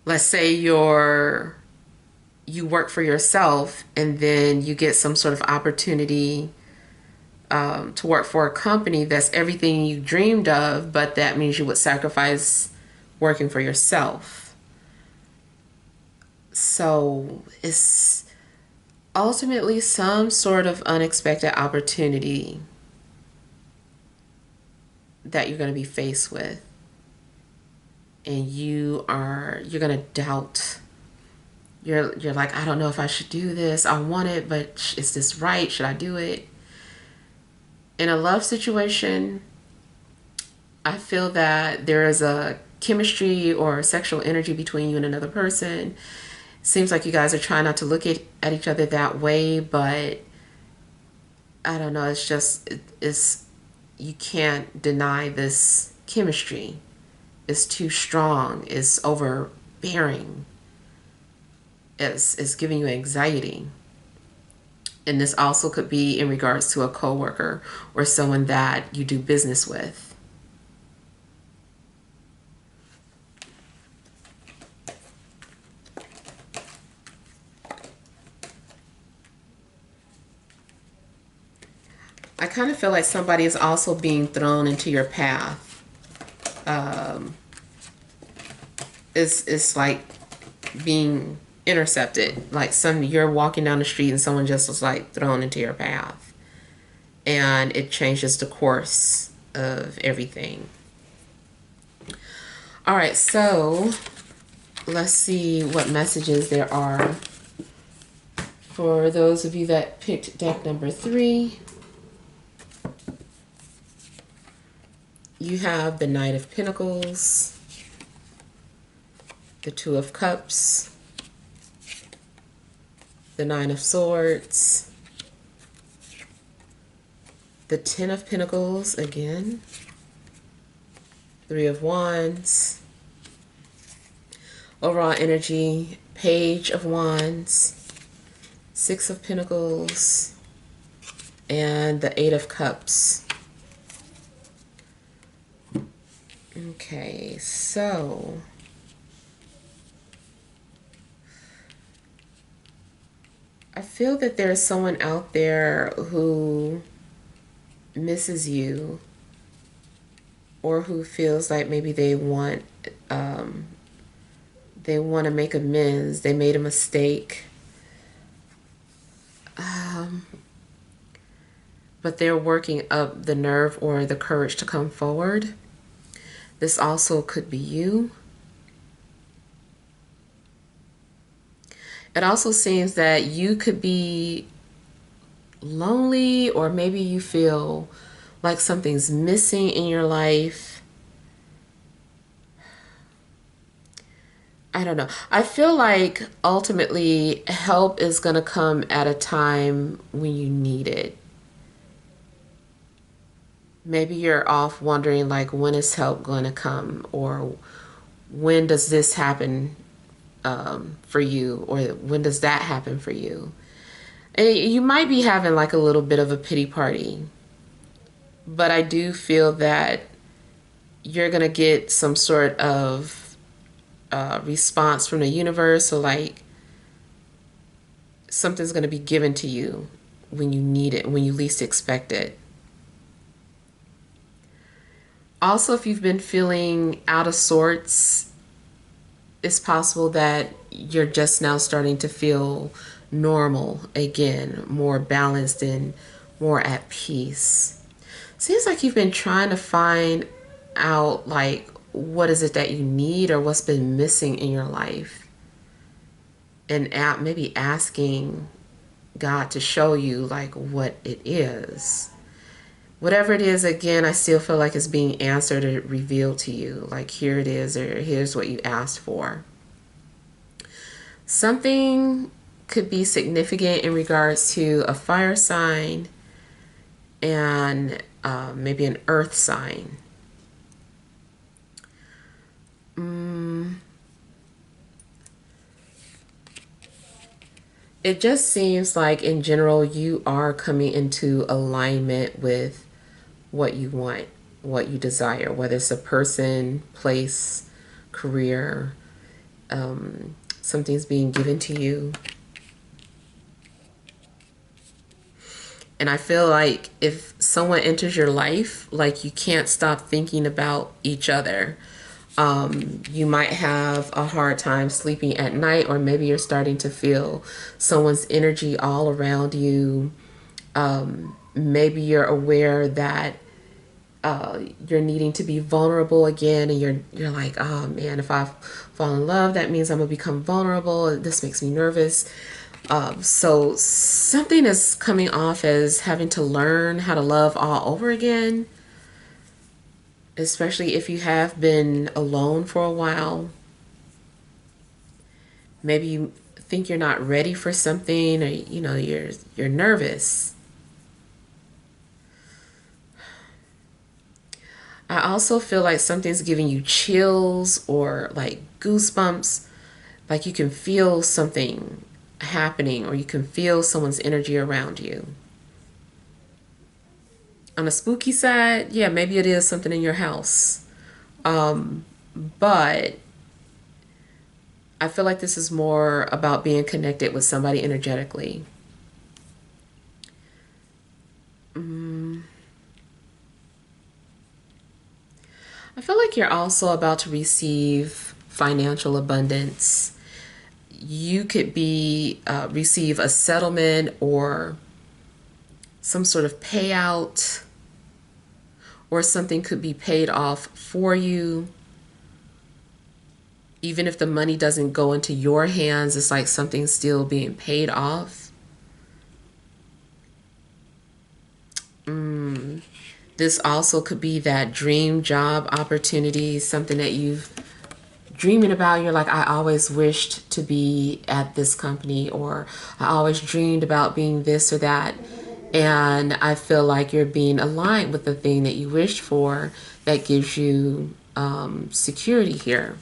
Let's say you work for yourself and then you get some sort of opportunity to work for a company that's everything you dreamed of, but that means you would sacrifice working for yourself. So it's ultimately some sort of unexpected opportunity that you're going to be faced with, and you're going to doubt. You're like, I don't know if I should do this. I want it, but is this right? Should I do it? In a love situation, I feel that there is a chemistry or sexual energy between you and another person. Seems like you guys are trying not to look at each other that way, but I don't know. It's just, it's you can't deny this chemistry. It's too strong. It's overbearing. It's giving you anxiety. And this also could be in regards to a coworker or someone that you do business with. I kind of feel like somebody is also being thrown into your path. It's like being intercepted. Like you're walking down the street and someone just was like thrown into your path, and it changes the course of everything. All right, so let's see what messages there are for those of you that picked deck number 3. You have the Knight of Pentacles, the Two of Cups, the Nine of Swords, The Ten of Pentacles again. Three of Wands. Overall energy, Page of Wands. Six of Pentacles. And the Eight of Cups. Okay, so I feel that there's someone out there who misses you, or who feels like maybe they want to make amends. They made a mistake, but they're working up the nerve or the courage to come forward. This also could be you. It also seems that you could be lonely, or maybe you feel like something's missing in your life. I don't know. I feel like ultimately help is going to come at a time when you need it. Maybe you're off wondering, like, when is help going to come, or when does this happen for you, or when does that happen for you? And you might be having like a little bit of a pity party, but I do feel that you're going to get some sort of response from the universe. So like something's going to be given to you when you need it, when you least expect it. Also, if you've been feeling out of sorts, it's possible that you're just now starting to feel normal again, more balanced and more at peace. Seems like you've been trying to find out, like, what is it that you need, or what's been missing in your life, and maybe asking God to show you like what it is. Whatever it is, again, I still feel like it's being answered or revealed to you. Like, here it is, or here's what you asked for. Something could be significant in regards to a fire sign and maybe an earth sign. It just seems like in general you are coming into alignment with what you want, what you desire, whether it's a person, place, career, something's being given to you. And I feel like if someone enters your life, like, you can't stop thinking about each other. You might have a hard time sleeping at night, or maybe you're starting to feel someone's energy all around you. Maybe you're aware that you're needing to be vulnerable again, and you're like, oh man, if I fall in love, that means I'm gonna become vulnerable. This makes me nervous. So something is coming off as having to learn how to love all over again, especially if you have been alone for a while. Maybe you think you're not ready for something, or you're nervous. I also feel like something's giving you chills or like goosebumps, like you can feel something happening, or you can feel someone's energy around you. On the spooky side, yeah, maybe it is something in your house. But I feel like this is more about being connected with somebody energetically. I feel like you're also about to receive financial abundance. You could be receive a settlement or some sort of payout, or something could be paid off for you. Even if the money doesn't go into your hands, it's like something's still being paid off. This also could be that dream job opportunity, something that you've dreaming about. You're like, I always wished to be at this company, or I always dreamed about being this or that. And I feel like you're being aligned with the thing that you wished for that gives you security here.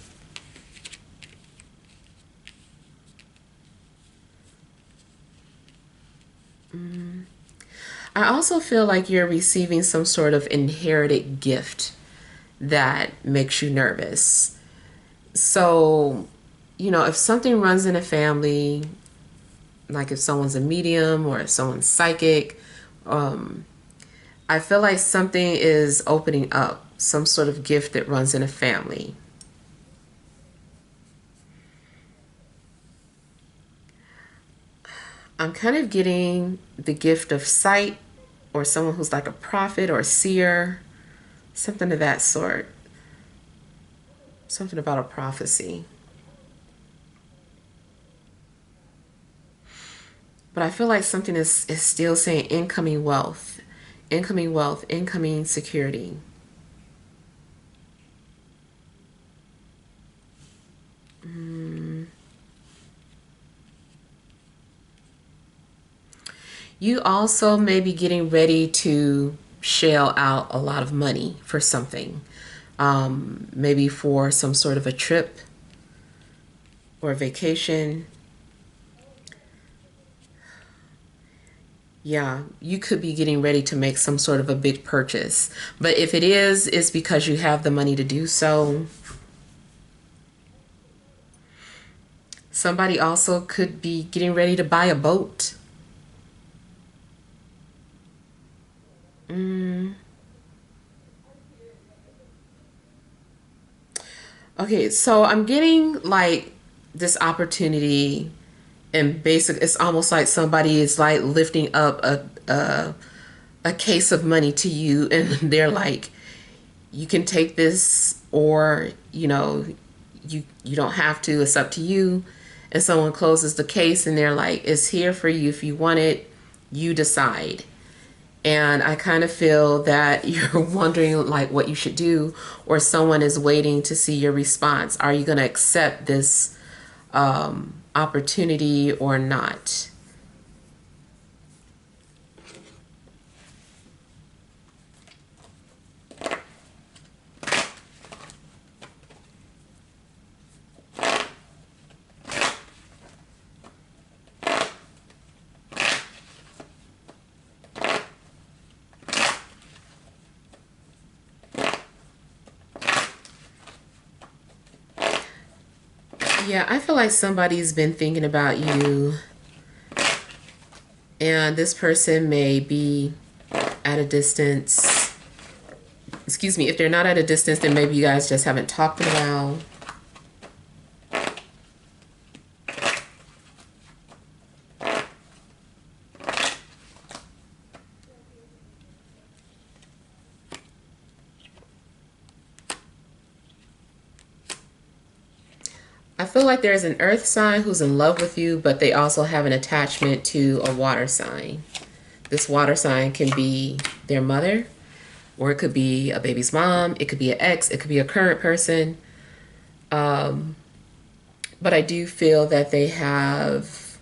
I also feel like you're receiving some sort of inherited gift that makes you nervous. So, you know, if something runs in a family, like if someone's a medium or if someone's psychic, I feel like something is opening up, some sort of gift that runs in a family. I'm kind of getting the gift of sight or someone who's like a prophet or a seer, something of that sort. Something about a prophecy. But I feel like something is still saying incoming wealth, incoming wealth, incoming security. You also may be getting ready to shell out a lot of money for something. Maybe for some sort of a trip or a vacation. Yeah, you could be getting ready to make some sort of a big purchase. But if it is, it's because you have the money to do so. Somebody also could be getting ready to buy a boat. Okay, so I'm getting like this opportunity, and basic. It's almost like somebody is like lifting up a case of money to you, and they're like, you can take this, or you don't have to. It's up to you. And someone closes the case, and they're like, it's here for you if you want it. You decide. And I kind of feel that you're wondering like what you should do, or someone is waiting to see your response. Are you going to accept this opportunity or not? Yeah, I feel like somebody's been thinking about you, and this person may be at a distance. Excuse me, if they're not at a distance, then maybe you guys just haven't talked in a while. I feel like there's an earth sign who's in love with you, but they also have an attachment to a water sign. This water sign can be their mother, or it could be a baby's mom. It could be an ex. It could be a current person. But I do feel that they have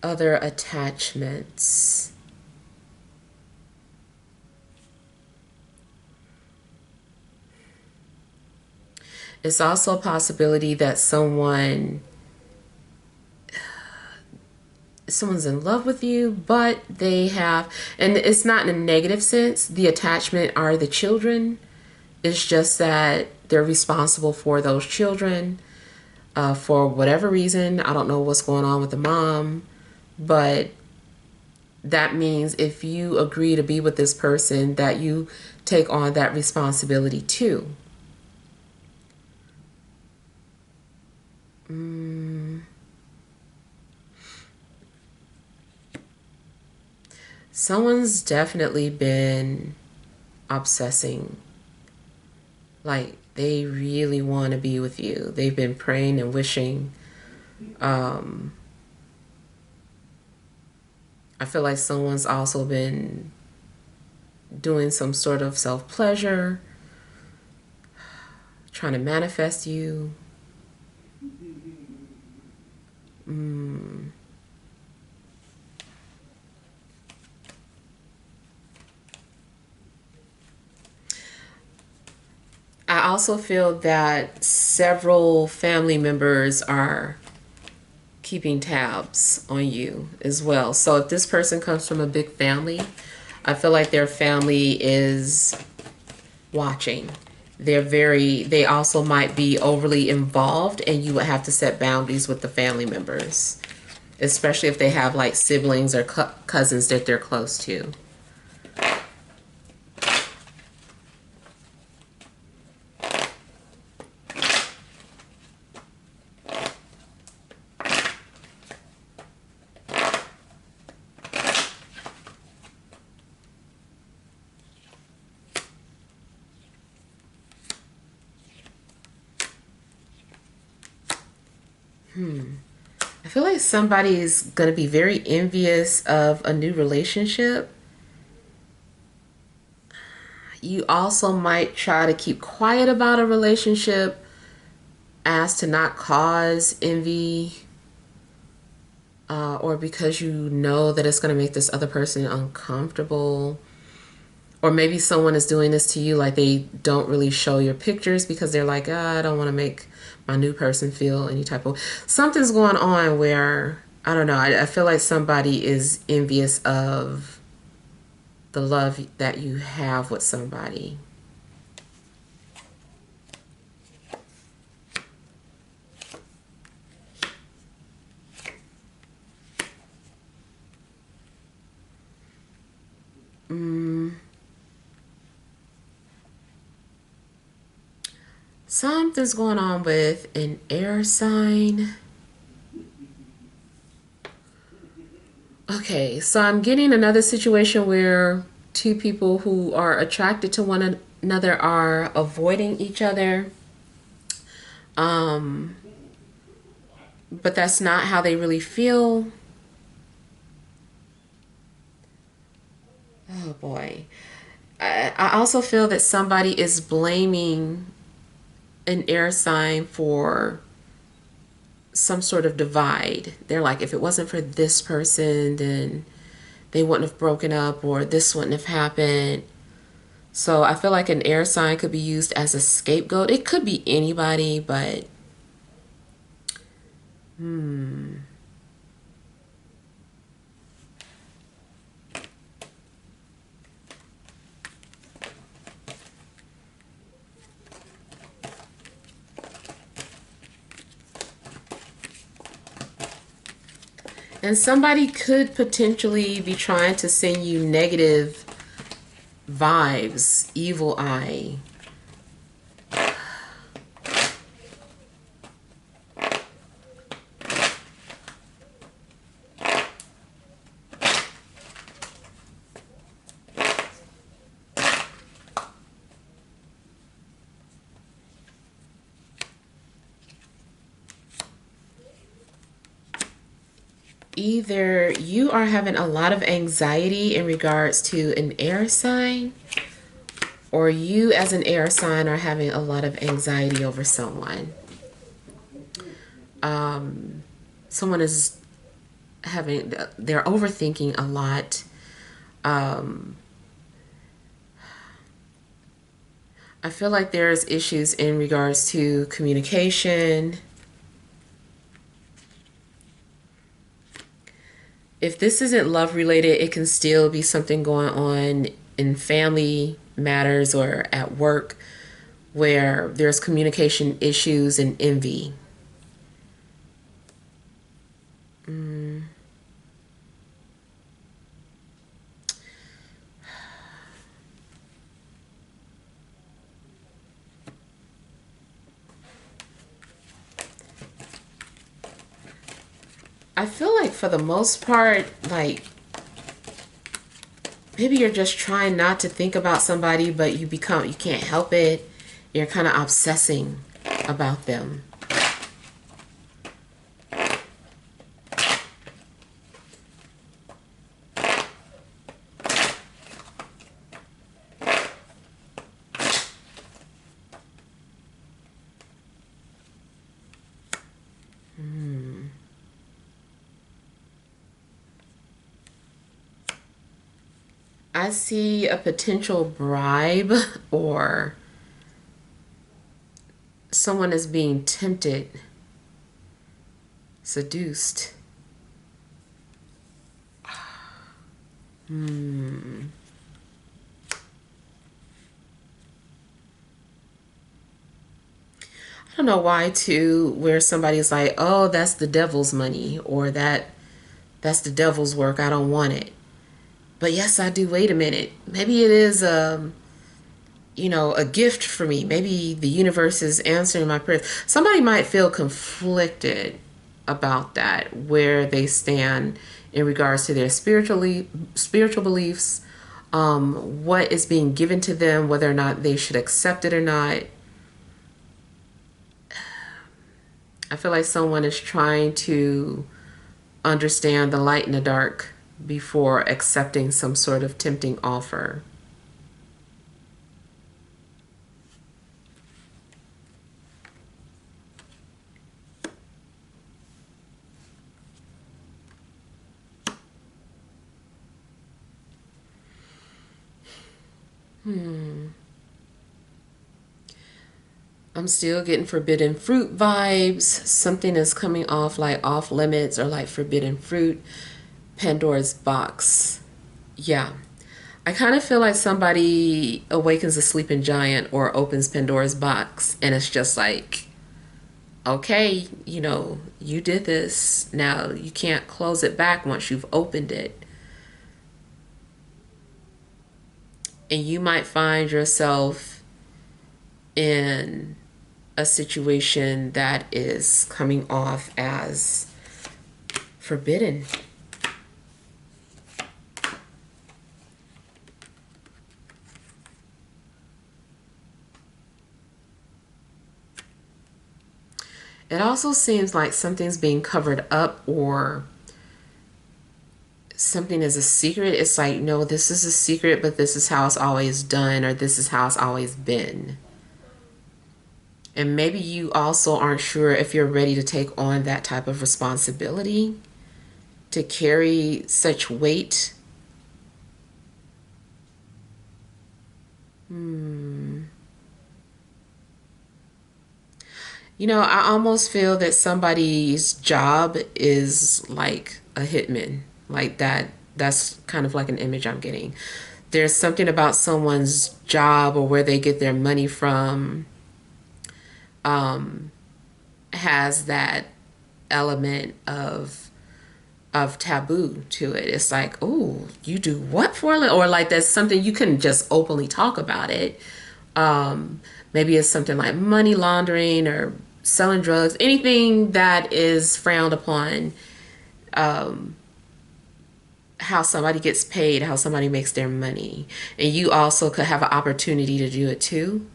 other attachments. It's also a possibility that someone's in love with you, but they have, and it's not in a negative sense, the attachment are the children. It's just that they're responsible for those children for whatever reason. I don't know what's going on with the mom, but that means if you agree to be with this person, that you take on that responsibility too. Someone's definitely been obsessing. Like, they really want to be with you. They've been praying and wishing. I feel like someone's also been doing some sort of self-pleasure, trying to manifest you. also feel that several family members are keeping tabs on you as well. So if this person comes from a big family, I feel like their family is watching. They also might be overly involved, and you would have to set boundaries with the family members, especially if they have like siblings or cousins that they're close to. I feel like somebody is going to be very envious of a new relationship. You also might try to keep quiet about a relationship as to not cause envy, or because you know that it's going to make this other person uncomfortable. Or maybe someone is doing this to you, like they don't really show your pictures because they're like, I don't want to make my new person feel any type of... Something's going on where, I don't know, I feel like somebody is envious of the love that you have with somebody. Something's going on with an air sign. Okay, so I'm getting another situation where two people who are attracted to one another are avoiding each other. But that's not how they really feel. Oh boy. I also feel that somebody is blaming an air sign for some sort of divide. They're like, if it wasn't for this person, then they wouldn't have broken up, or this wouldn't have happened. So I feel like an air sign could be used as a scapegoat. It could be anybody, but and somebody could potentially be trying to send you negative vibes, evil eye. Either you are having a lot of anxiety in regards to an air sign, or you as an air sign are having a lot of anxiety over someone. Someone is they're overthinking a lot. I feel like there's issues in regards to communication. If this isn't love related, it can still be something going on in family matters or at work where there's communication issues and envy. I feel like for the most part, like maybe you're just trying not to think about somebody, but you can't help it. You're kind of obsessing about them. I see a potential bribe or someone is being tempted, seduced. I don't know why too, where somebody's like, oh, that's the devil's money, or that's the devil's work, I don't want it. But yes, I do. Wait a minute. Maybe it is a gift for me. Maybe the universe is answering my prayers. Somebody might feel conflicted about that, where they stand in regards to their spiritual beliefs, what is being given to them, whether or not they should accept it or not. I feel like someone is trying to understand the light and the dark before accepting some sort of tempting offer. I'm still getting forbidden fruit vibes. Something is coming off like off limits or like forbidden fruit. Pandora's box. Yeah. I kind of feel like somebody awakens a sleeping giant or opens Pandora's box and it's just like, okay, you did this. Now you can't close it back once you've opened it. And you might find yourself in a situation that is coming off as forbidden. It also seems like something's being covered up or something is a secret. It's like, no, this is a secret, but this is how it's always done, or this is how it's always been. And maybe you also aren't sure if you're ready to take on that type of responsibility, to carry such weight. I almost feel that somebody's job is like a hitman. Like that's kind of like an image I'm getting. There's something about someone's job or where they get their money from, has that element of taboo to it. It's like, oh, you do what for a living? Or like that's something you couldn't just openly talk about it. Maybe it's something like money laundering or selling drugs, anything that is frowned upon. How somebody gets paid, how somebody makes their money. And you also could have an opportunity to do it too,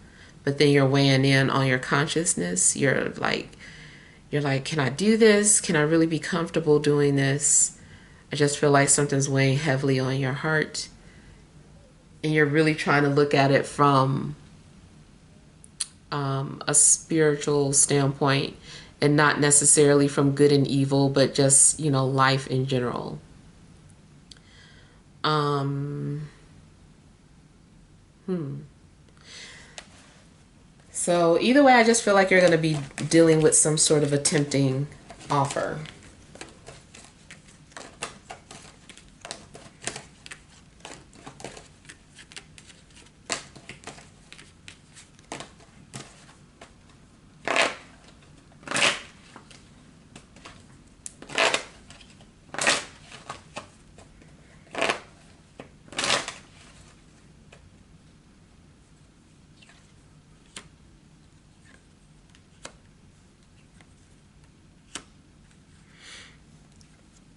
but then you're weighing in on your consciousness. You're like, can I do this? Can I really be comfortable doing this? I just feel like something's weighing heavily on your heart. And you're really trying to look at it from a spiritual standpoint and not necessarily from good and evil, but just, life in general. So either way, I just feel like you're going to be dealing with some sort of a tempting offer.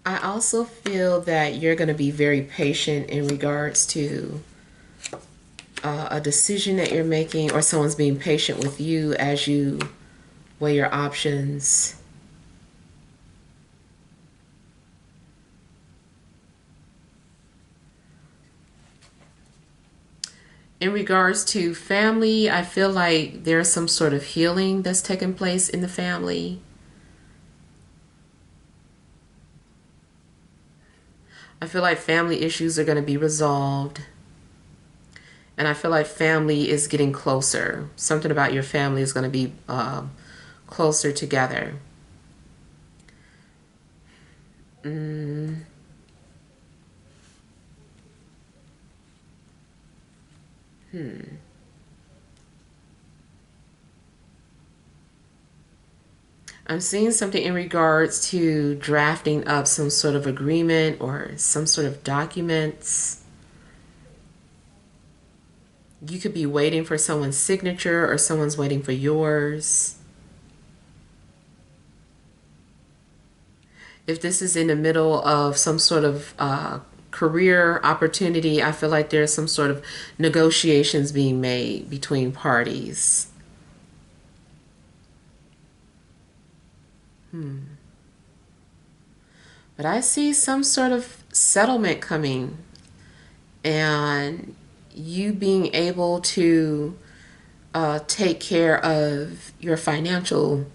I also feel that you're going to be very patient in regards to a decision that you're making, or someone's being patient with you as you weigh your options. In regards to family, I feel like there's some sort of healing that's taking place in the family. I feel like family issues are going to be resolved. And I feel like family is getting closer. Something about your family is going to be closer together. I'm seeing something in regards to drafting up some sort of agreement or some sort of documents. You could be waiting for someone's signature or someone's waiting for yours. If this is in the middle of some sort of career opportunity, I feel like there's some sort of negotiations being made between parties. But I see some sort of settlement coming, and you being able to take care of your financial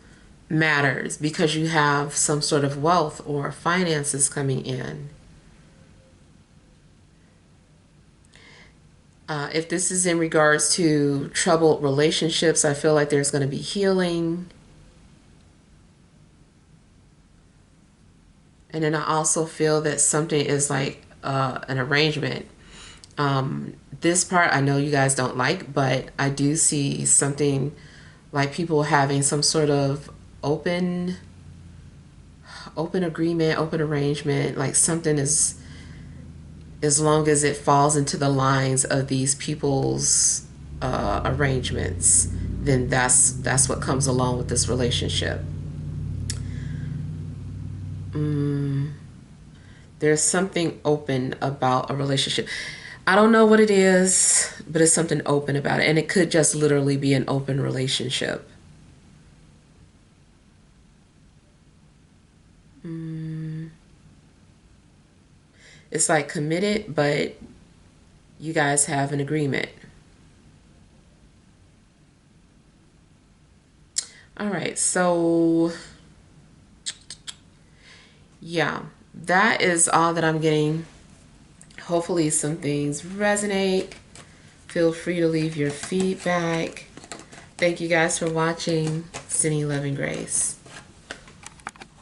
matters because you have some sort of wealth or finances coming in. If this is in regards to troubled relationships, I feel like there's going to be healing. And then I also feel that something is like an arrangement. This part I know you guys don't like, but I do see something like people having some sort of open agreement, open arrangement, like something is, as long as it falls into the lines of these people's arrangements, then that's what comes along with this relationship. There's something open about a relationship. I don't know what it is, but it's something open about it, and it could just literally be an open relationship. It's like committed, but you guys have an agreement. All right, so yeah, that is all that I'm getting. Hopefully some things resonate. Feel free to leave your feedback. Thank you guys for watching. Sending love and grace.